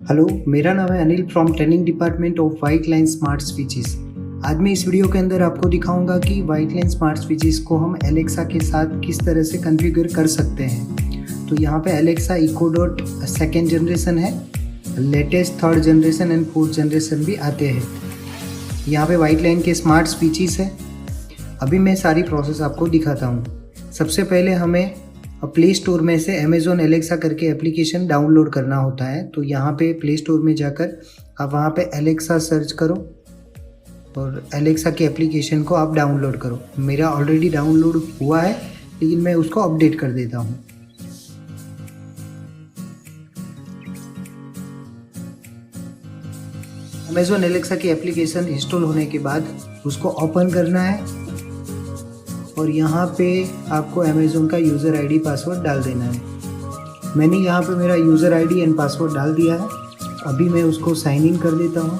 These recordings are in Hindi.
हेलो, मेरा नाम है Anil from training department of white line smart switches. आज मैं इस वीडियो के अंदर आपको दिखाऊंगा कि वाइट लाइन स्मार्ट स्विचेस को हम एलेक्सा के साथ किस तरह से कॉन्फ़िगर कर सकते हैं। तो यहाँ पे Alexa echo dot second generation है, latest third generation and fourth generation भी आते हैं। यहाँ पे वाइट लाइन के स्मार्ट स्विचेस है। अभी मैं सारी प्रोसेस आपको दिखाता हूँ। सबसे पहले हमें प्ले स्टोर में से अमेज़ॉन एलेक्सा करके एप्लीकेशन डाउनलोड करना होता है। तो यहाँ पे प्ले स्टोर में जाकर आप वहाँ पे एलेक्सा सर्च करो और एलेक्सा की एप्लीकेशन को आप डाउनलोड करो। मेरा ऑलरेडी डाउनलोड हुआ है, लेकिन मैं उसको अपडेट कर देता हूँ। अमेज़ॉन एलेक्सा की एप्लीकेशन इंस्टॉल होने के बाद उसको ओपन करना है और यहाँ पे आपको अमेज़ॉन का यूज़र आईडी पासवर्ड डाल देना है। मैंने यहाँ पे मेरा यूज़र आईडी एंड पासवर्ड डाल दिया है। अभी मैं उसको साइन इन कर देता हूँ।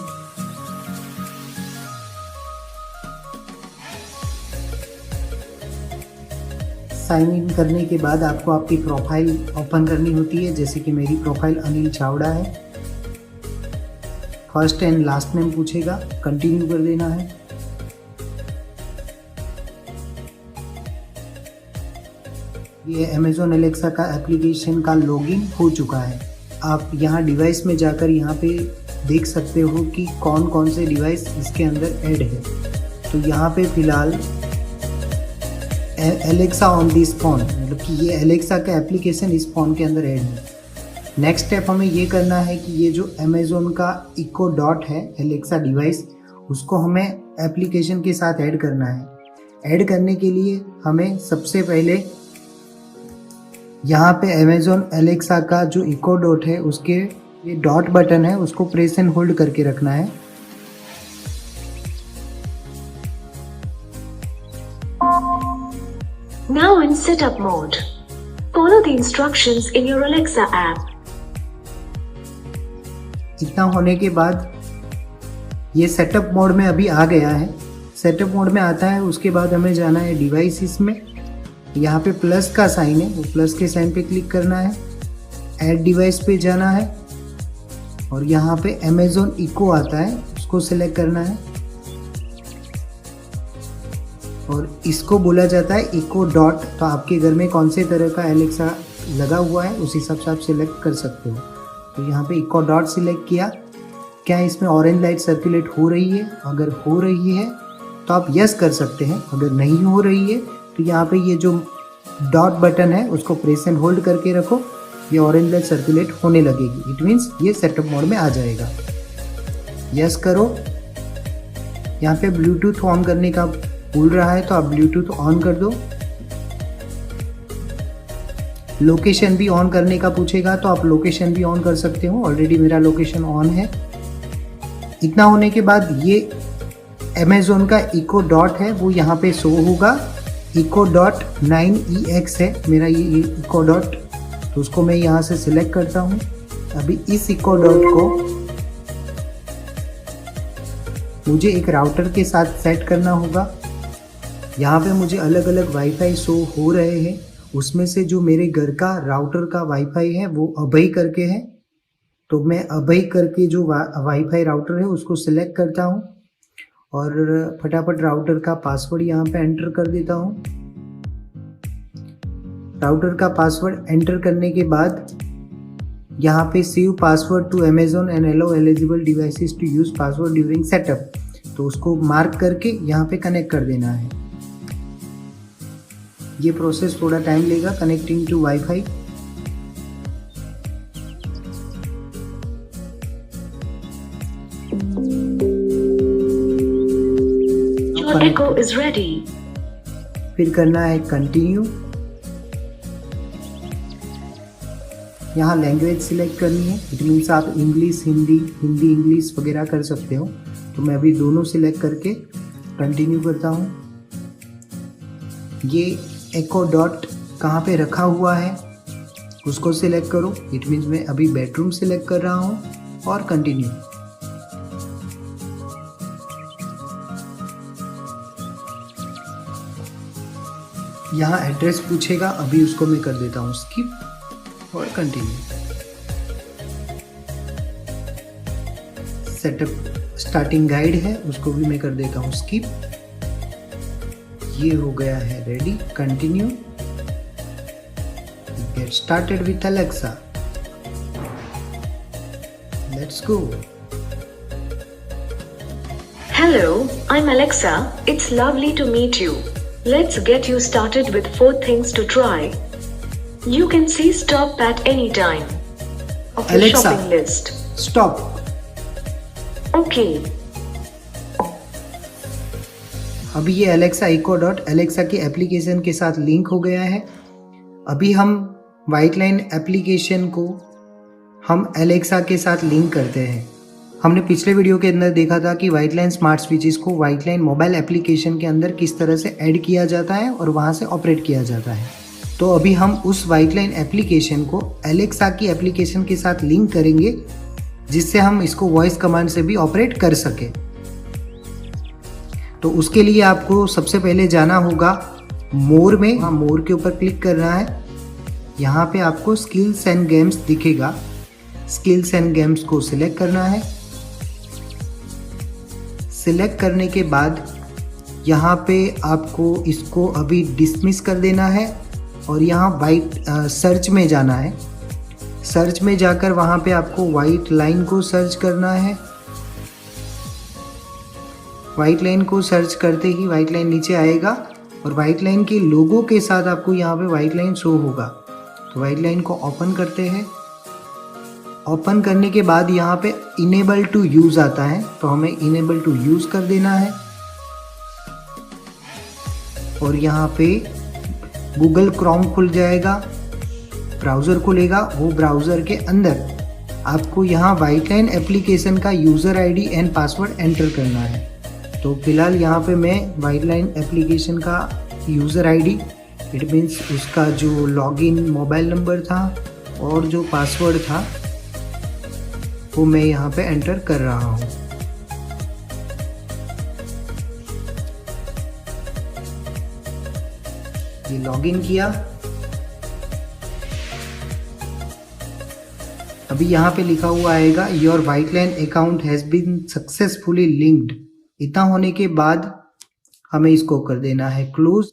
साइन इन करने के बाद आपको आपकी प्रोफाइल ओपन करनी होती है, जैसे कि मेरी प्रोफाइल अनिल चावड़ा है। फर्स्ट एंड लास्ट नेम पूछेगा, कंटिन्यू कर देना है। ये अमेज़ॉन एलेक्सा का एप्लीकेशन का लॉगिन हो चुका है। आप यहाँ डिवाइस में जाकर यहाँ पे देख सकते हो कि कौन कौन से डिवाइस इसके अंदर ऐड है। तो यहाँ पे फ़िलहाल एलेक्सा ऑन दिस फ़ोन, मतलब कि ये एलेक्सा का एप्लीकेशन इस फ़ोन के अंदर ऐड है। नेक्स्ट स्टेप हमें ये करना है कि ये जो अमेज़ॉन का इको डॉट है एलेक्सा डिवाइस, उसको हमें एप्लीकेशन के साथ ऐड करना है। ऐड करने के लिए हमें सबसे पहले यहाँ पे अमेज़ॉन एलेक्सा का जो इको डॉट है उसके ये डॉट बटन है, उसको प्रेस एंड होल्ड करके रखना है। Now in setup mode. Follow the instructions in your Alexa app. इतना होने के बाद ये सेटअप मोड में अभी आ गया है। सेटअप मोड में आता है, उसके बाद हमें जाना है डिवाइसेस में। यहाँ पे प्लस का साइन है, वो प्लस के साइन पे क्लिक करना है। ऐड डिवाइस पे जाना है और यहाँ पे अमेज़ॉन इको आता है, उसको सिलेक्ट करना है और इसको बोला जाता है इको डॉट। तो आपके घर में कौन से तरह का एलेक्सा लगा हुआ है उस हिसाब से आप सिलेक्ट कर सकते हो। तो यहाँ पे इको डॉट सिलेक्ट किया। क्या इसमें ऑरेंज लाइट सर्कुलेट हो रही है? अगर हो रही है तो आप यस कर सकते हैं। अगर नहीं हो रही है तो यहाँ पे ये जो डॉट बटन है उसको प्रेस एंड होल्ड करके रखो, ये ऑरेंज लाइट सर्कुलेट होने लगेगी। इट मीन्स ये सेटअप मोड में आ जाएगा। यस करो। यहाँ पे ब्लूटूथ ऑन करने का बोल रहा है, तो आप ब्लूटूथ ऑन कर दो। लोकेशन भी ऑन करने का पूछेगा, तो आप लोकेशन भी ऑन कर सकते हो। ऑलरेडी मेरा लोकेशन ऑन है। इतना होने के बाद ये अमेज़ॉन का इको डॉट है वो यहाँ पे शो होगा। इको डॉट 9EX है मेरा ये इको डॉट, तो उसको मैं यहाँ से सिलेक्ट करता हूँ। अभी इस इको डॉट को मुझे एक राउटर के साथ सेट करना होगा। यहाँ पे मुझे अलग अलग वाईफाई शो हो रहे हैं, उसमें से जो मेरे घर का राउटर का वाईफाई है वो अभय करके है। तो मैं अभय करके जो वाईफाई राउटर है उसको सिलेक्ट करता हूँ और फटाफट राउटर का पासवर्ड यहाँ पे एंटर कर देता हूँ। राउटर का पासवर्ड एंटर करने के बाद यहाँ पे save password to Amazon and allow eligible devices to use password during setup, तो उसको मार्क करके यहाँ पे कनेक्ट कर देना है। ये प्रोसेस थोड़ा टाइम लेगा connecting to wifi. Your Echo is ready. फिर करना है कंटिन्यू। यहाँ लैंग्वेज सिलेक्ट करनी है। इट मीन्स आप इंग्लिश हिंदी, हिंदी इंग्लिश वगैरह कर सकते हो। तो मैं अभी दोनों सिलेक्ट करके कंटिन्यू करता हूँ। ये एको डॉट कहाँ पे रखा हुआ है उसको सिलेक्ट करो। इट मीन्स मैं अभी बेडरूम सिलेक्ट कर रहा हूँ और कंटिन्यू। यहाँ एड्रेस पूछेगा, अभी उसको मैं कर देता हूँ स्किप और कंटिन्यू। सेटअप स्टार्टिंग गाइड है उसको भी मैं कर देता हूँ स्किप। ये हो गया है ready. Continue. Get started with Alexa. Let's go. Hello, I'm Alexa. It's lovely to meet you. Let's get you started with 4 things to try. You can see stop at any time of your Alexa, shopping list. Stop. Okay. अभी ये अलेक्सा इको डॉट अलेक्सा की एप्लीकेशन के साथ लिंक हो गया है। अभी हम व्हाइट लाइन एप्लीकेशन को हम अलेक्सा के साथ लिंक करते हैं। हमने पिछले वीडियो के अंदर देखा था कि व्हाइट लाइन स्मार्ट स्विचेस को व्हाइट लाइन मोबाइल एप्लीकेशन के अंदर किस तरह से ऐड किया जाता है और वहाँ से ऑपरेट किया जाता है। तो अभी हम उस व्हाइट लाइन एप्लीकेशन को अलेक्सा की एप्लीकेशन के साथ लिंक करेंगे, जिससे हम इसको वॉइस कमांड से भी ऑपरेट कर सके। तो उसके लिए आपको सबसे पहले जाना होगा मोर में। हाँ, मोर के ऊपर क्लिक करना है। यहाँ पे आपको स्किल्स एंड गेम्स दिखेगा। स्किल्स एंड गेम्स को सिलेक्ट करना है। सिलेक्ट करने के बाद यहाँ पे आपको इसको अभी डिसमिस कर देना है और यहाँ वाइट सर्च में जाना है। सर्च में जाकर वहाँ पे आपको वाइट लाइन को सर्च करना है। वाइट लाइन को सर्च करते ही वाइट लाइन नीचे आएगा और वाइट लाइन के लोगो के साथ आपको यहाँ पे वाइट लाइन शो होगा। तो वाइट लाइन को ओपन करते हैं। ओपन करने के बाद यहाँ पे इनेबल टू यूज़ आता है, तो हमें इनेबल टू यूज़ कर देना है। और यहाँ पे गूगल क्रोम खुल जाएगा, ब्राउज़र खुलेगा। वो ब्राउज़र के अंदर आपको यहाँ व्हाइट लाइन एप्लीकेशन का user ID and password enter करना है। तो फिलहाल यहाँ पे मैं व्हाइट लाइन एप्लीकेशन का यूज़र आईडी, इट मीन्स उसका जो लॉगिन मोबाइल नंबर था और जो पासवर्ड था वो मैं यहाँ पे एंटर कर रहा हूँ। ये लॉगिन किया। अभी यहाँ पे लिखा हुआ आएगा your white line account has been successfully linked. इतना होने के बाद हमें इसको कर देना है क्लोज।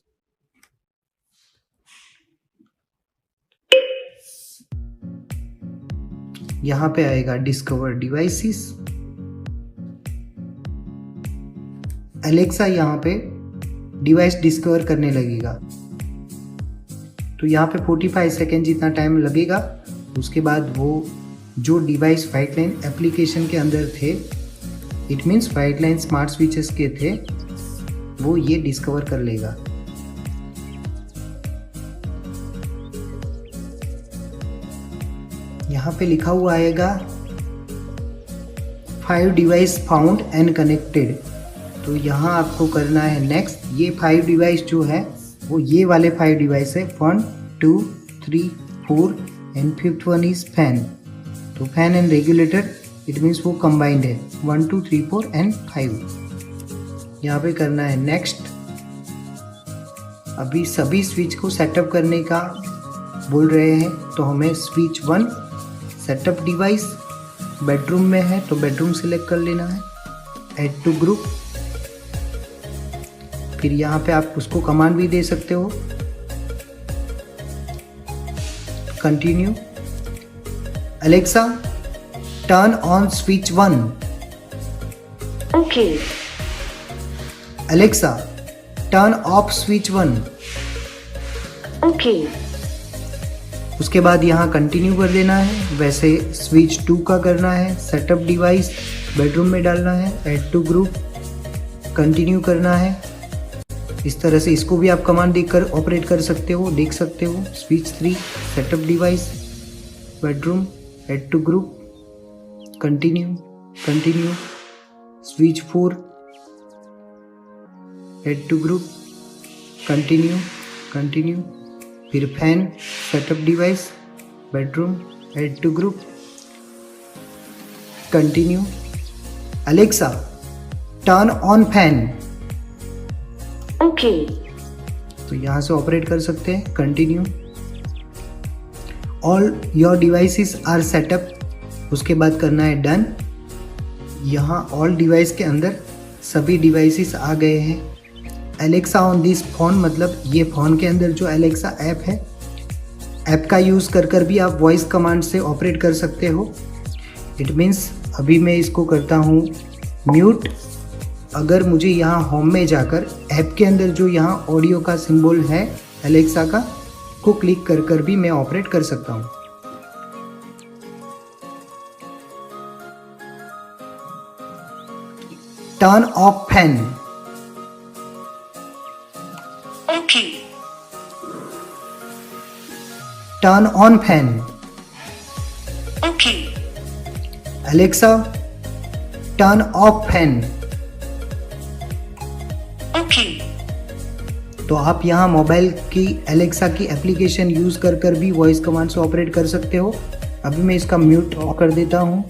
यहाँ पे आएगा डिस्कवर डिवाइसेस। अलेक्सा यहाँ पे डिवाइस डिस्कवर करने लगेगा। तो यहाँ पे 45 सेकेंड जितना टाइम लगेगा। उसके बाद वो जो डिवाइस व्हाइट लाइन एप्लीकेशन के अंदर थे, it means white line smart switches के थे, वो ये डिस्कवर कर लेगा। यहाँ पे लिखा हुआ आएगा 5 डिवाइस फाउंड एंड कनेक्टेड। तो यहाँ आपको करना है नेक्स्ट। ये 5 डिवाइस जो है वो ये वाले 5 डिवाइस है, 1 2 3 4 and 5th one is fan. तो fan and regulator it means वो कंबाइंड है, 1 2 3 4 एंड 5। यहाँ पे करना है नेक्स्ट। अभी सभी स्विच को सेटअप करने का बोल रहे हैं, तो हमें स्विच 1 सेटअप डिवाइस बेडरूम में है तो बेडरूम सिलेक्ट कर लेना है। Add to group. फिर यहाँ पे आप उसको कमांड भी दे सकते हो। Continue. Alexa turn on switch 1। Okay. Alexa turn off switch 1। Okay. उसके बाद यहाँ कंटिन्यू कर देना है। वैसे स्विच 2 का करना है, सेटअप डिवाइस बेडरूम में डालना है, ऐड टू ग्रुप, कंटिन्यू करना है। इस तरह से इसको भी आप कमांड देकर ऑपरेट कर सकते हो, देख सकते हो। Switch 3 setup device bedroom, add to group, continue continue. Switch 4 add to group, continue continue. फिर fan setup device bedroom, add to group, continue. Alexa turn on fan. Okay. तो यहाँ से ऑपरेट कर सकते हैं। Continue. All your devices are setup. उसके बाद करना है डन। यहाँ ऑल डिवाइस के अंदर सभी डिवाइसेस आ गए हैं। एलेक्सा ऑन दिस फ़ोन मतलब ये फ़ोन के अंदर जो एलेक्सा ऐप है, ऐप का यूज़ कर भी आप वॉइस कमांड से ऑपरेट कर सकते हो। इट मीन्स अभी मैं इसको करता हूँ म्यूट। अगर मुझे यहाँ होम में जाकर ऐप के अंदर जो यहाँ ऑडियो का सिंबल है एलेक्सा का, को क्लिक कर भी मैं ऑपरेट कर सकता हूँ। Turn off fan. Okay. Turn on fan. Okay. Alexa turn of fan. Okay. तो आप यहाँ मोबाइल की एलेक्सा की एप्लीकेशन यूज़ कर भी वॉइस कमांड से ऑपरेट कर सकते हो। अभी मैं इसका म्यूट ऑफ कर देता हूँ।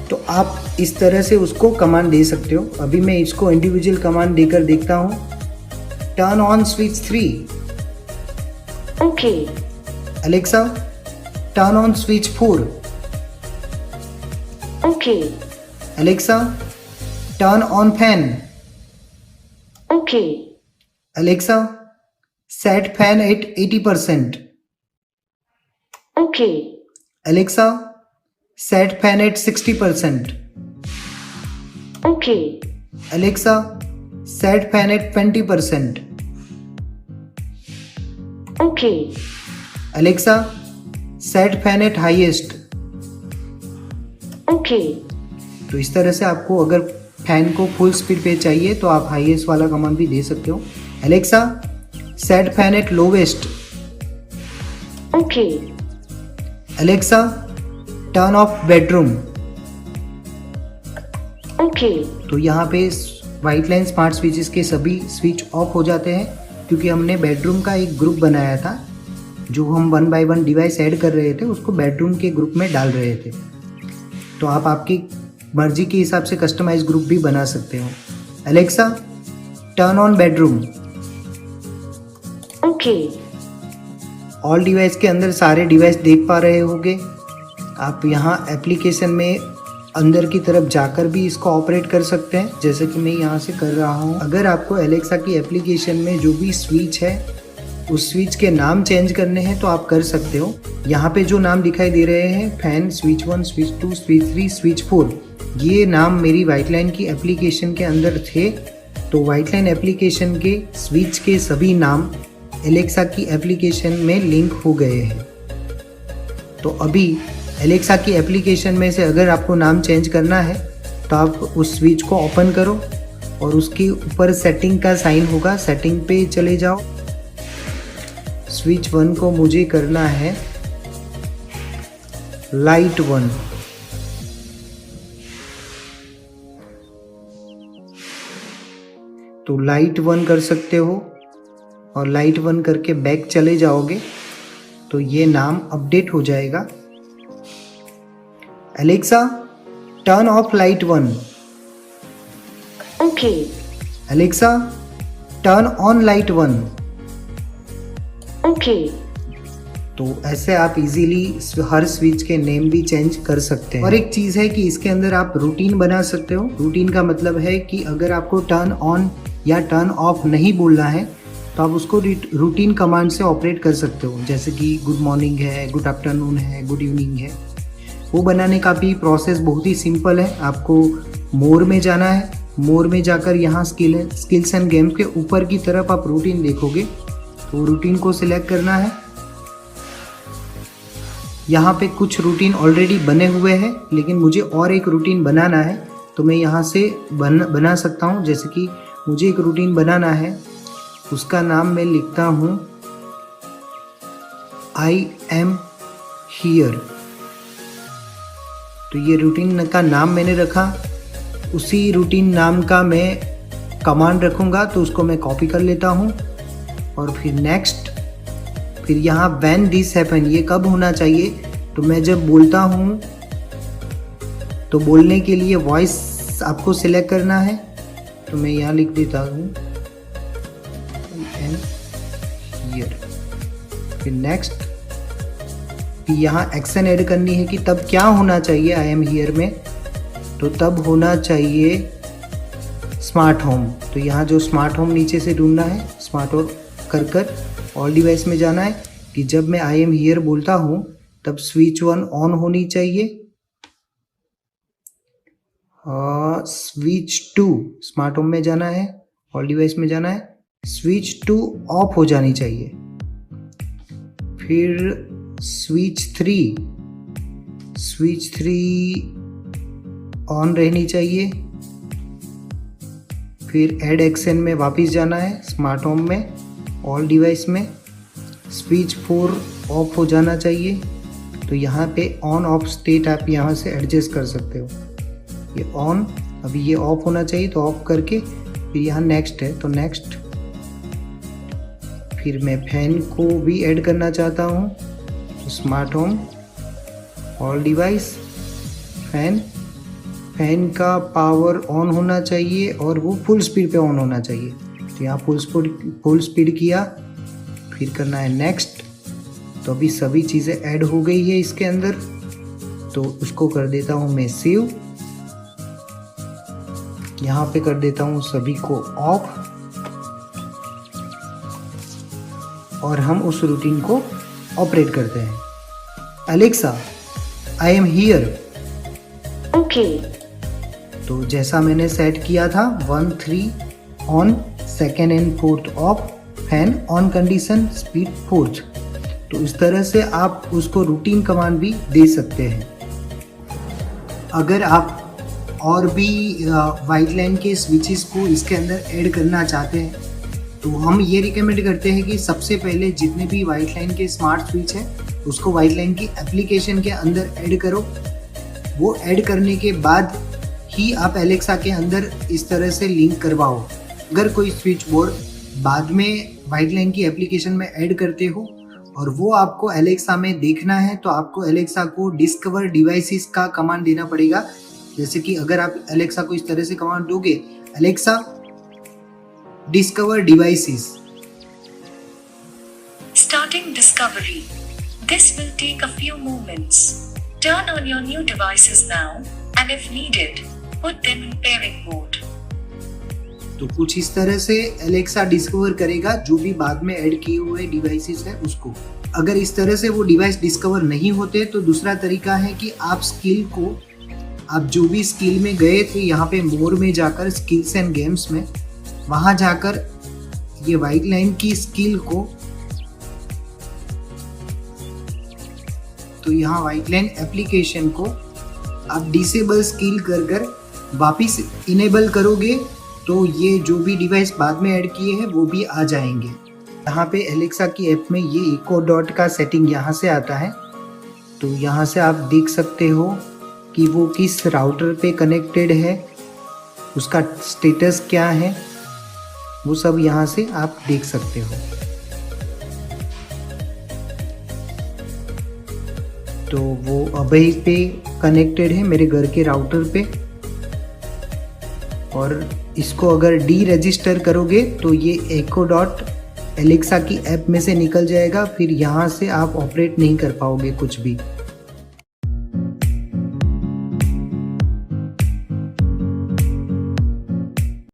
तो आप इस तरह से उसको कमांड दे सकते हो। अभी मैं इसको इंडिविजुअल कमांड देकर देखता हूँ। Turn on switch 3। Okay. Alexa turn on switch 4। Okay. Alexa turn on fan. Okay. Alexa set fan at 80%। Okay. Alexa set fan at 60%। Okay. Alexa set fan at 20%। Okay. Alexa set fan at highest. Okay. तो इस तरह से आपको अगर फैन को फुल स्पीड पे चाहिए तो आप हाईएस्ट वाला कमांड भी दे सकते हो। Alexa set fan at lowest. Okay. Alexa turn off bedroom. Okay. तो यहाँ पे वाइट लाइन स्मार्ट स्विचेस के सभी स्विच ऑफ हो जाते हैं, क्योंकि हमने बेडरूम का एक ग्रुप बनाया था। जो हम 1 बाय 1 डिवाइस ऐड कर रहे थे उसको बेडरूम के ग्रुप में डाल रहे थे। तो आप आपकी मर्जी के हिसाब से कस्टमाइज ग्रुप भी बना सकते हो। Alexa turn on bedroom. Okay. All device के अंदर सारे डिवाइस देख पा रहे होंगे। आप यहाँ एप्लीकेशन में अंदर की तरफ जाकर भी इसको ऑपरेट कर सकते हैं, जैसे कि मैं यहाँ से कर रहा हूँ। अगर आपको एलेक्सा की एप्लीकेशन में जो भी स्विच है उस स्विच के नाम चेंज करने हैं तो आप कर सकते हो। यहाँ पे जो नाम दिखाई दे रहे हैं fan, switch 1, switch 2, switch 3, switch 4, ये नाम मेरी वाइट लाइन की एप्लीकेशन के अंदर थे। तो वाइट लाइन एप्लीकेशन के स्विच के सभी नाम एलेक्सा की एप्लीकेशन में लिंक हो गए हैं। तो अभी एलेक्सा की एप्लीकेशन में से अगर आपको नाम चेंज करना है तो आप उस स्विच को ओपन करो और उसके ऊपर सेटिंग का साइन होगा, सेटिंग पे चले जाओ। स्विच 1 को मुझे करना है लाइट 1। तो लाइट 1 कर सकते हो और लाइट 1 करके बैक चले जाओगे तो ये नाम अपडेट हो जाएगा। Alexa turn of light 1। Okay. Alexa turn on light 1। Okay. तो ऐसे आप इजीली हर स्विच के नेम भी चेंज कर सकते हैं। और एक चीज़ है कि इसके अंदर आप रूटीन बना सकते हो। रूटीन का मतलब है कि अगर आपको टर्न ऑन या टर्न ऑफ नहीं बोलना है तो आप उसको रूटीन कमांड से ऑपरेट कर सकते हो, जैसे कि गुड मॉर्निंग है, गुड आफ्टरनून है, गुड इवनिंग है। वो बनाने का भी प्रोसेस बहुत ही सिंपल है। आपको मोर में जाना है, मोर में जाकर यहाँ स्किल्स एंड गेम्स के ऊपर की तरफ आप रूटीन देखोगे, तो रूटीन को सिलेक्ट करना है। यहाँ पे कुछ रूटीन ऑलरेडी बने हुए हैं, लेकिन मुझे और एक रूटीन बनाना है तो मैं यहाँ से बना सकता हूँ। जैसे कि मुझे एक रूटीन बनाना है, उसका नाम मैं लिखता हूँ आई एम हियर। तो ये रूटीन का नाम मैंने रखा, उसी रूटीन नाम का मैं कमांड रखूँगा, तो उसको मैं कॉपी कर लेता हूँ और फिर नेक्स्ट। फिर यहाँ व्हेन दिस हैपन, ये कब होना चाहिए, तो मैं जब बोलता हूँ तो बोलने के लिए वॉइस आपको सिलेक्ट करना है। तो मैं यहाँ लिख देता हूँ आई एम हियर। फिर नेक्स्ट, फिर यहाँ एक्शन ऐड करनी है कि तब क्या होना चाहिए आई एम हियर में, तो तब होना चाहिए स्मार्ट होम। तो यहाँ जो स्मार्ट होम नीचे से ढूंढना है, स्मार्ट होम कर ऑल डिवाइस में जाना है कि जब मैं आई एम हियर बोलता हूँ तब स्विच 1 ऑन होनी चाहिए, स्विच 2 स्मार्ट होम में जाना है, ऑल डिवाइस में जाना है, स्विच 2 ऑफ हो जानी चाहिए, फिर स्विच 3 ऑन रहनी चाहिए, फिर ऐड एक्शन में वापस जाना है, स्मार्ट होम में, ऑल डिवाइस में, स्विच 4 ऑफ हो जाना चाहिए। तो यहाँ पे ऑन ऑफ स्टेट आप यहाँ से एडजस्ट कर सकते हो, ये ऑन, अभी ये ऑफ होना चाहिए तो ऑफ करके फिर यहाँ नेक्स्ट है तो नेक्स्ट। फिर मैं फैन को भी ऐड करना चाहता हूँ तो smart home, all device, fan का पावर ऑन होना चाहिए और वो फुल स्पीड पे ऑन होना चाहिए। तो यहाँ फुल स्पीड किया, फिर करना है नेक्स्ट। तो अभी सभी चीज़ें ऐड हो गई है इसके अंदर, तो उसको कर देता हूँ मैं सेव। यहाँ पे कर देता हूँ सभी को ऑफ और हम उस रूटीन को ऑपरेट करते हैं। Alexa, I am here. Okay. तो जैसा मैंने सेट किया था 1 3 on, 2nd and 4th of, fan on condition, speed 4th। तो इस तरह से आप उसको रूटीन कमांड भी दे सकते हैं। अगर आप और भी वाइट लाइन के स्विचेस को इसके अंदर ऐड करना चाहते हैं तो हम ये रिकमेंड करते हैं कि सबसे पहले जितने भी वाइट लाइन के स्मार्ट स्विच है उसको वाइट लाइन की एप्लीकेशन के अंदर ऐड करो। वो ऐड करने के बाद ही आप एलेक्सा के अंदर इस तरह से लिंक करवाओ। अगर कोई स्विच बोर्ड बाद में वाइट लाइन की एप्लीकेशन में ऐड करते हो और वो आपको एलेक्सा में देखना है तो आपको एलेक्सा को डिस्कवर डिवाइसेस का कमांड देना पड़ेगा। जैसे कि अगर आप एलेक्सा को इस तरह से कमांड दोगे, Alexa discover devices, Starting discovery. This will take a few moments. Turn on your new devices now, and if needed, put them in pairing mode. तो कुछ इस तरह से एलेक्सा डिस्कवर करेगा जो भी बाद में ऐड किए हुए डिवाइसेस है उसको। अगर इस तरह से वो डिवाइस डिस्कवर नहीं होते तो दूसरा तरीका है कि आप स्किल को, आप जो भी स्किल में गए थे यहाँ पे मोर में जाकर स्किल्स एंड गेम्स में, वहाँ जाकर ये वाइट लाइन की स्किल को, तो यहाँ वाइट लाइन एप्लीकेशन को आप डिसेबल स्किल कर वापिस इनेबल करोगे तो ये जो भी डिवाइस बाद में ऐड किए हैं वो भी आ जाएंगे। यहाँ पे एलेक्सा की ऐप में ये इको डॉट का सेटिंग यहाँ से आता है, तो यहाँ से आप देख सकते हो कि वो किस राउटर पे कनेक्टेड है, उसका स्टेटस क्या है, वो सब यहाँ से आप देख सकते हो। तो वो अभी पे कनेक्टेड है मेरे घर के राउटर पे, और इसको अगर डी रजिस्टर करोगे तो ये इको डॉट एलेक्सा की ऐप में से निकल जाएगा, फिर यहाँ से आप ऑपरेट नहीं कर पाओगे कुछ भी।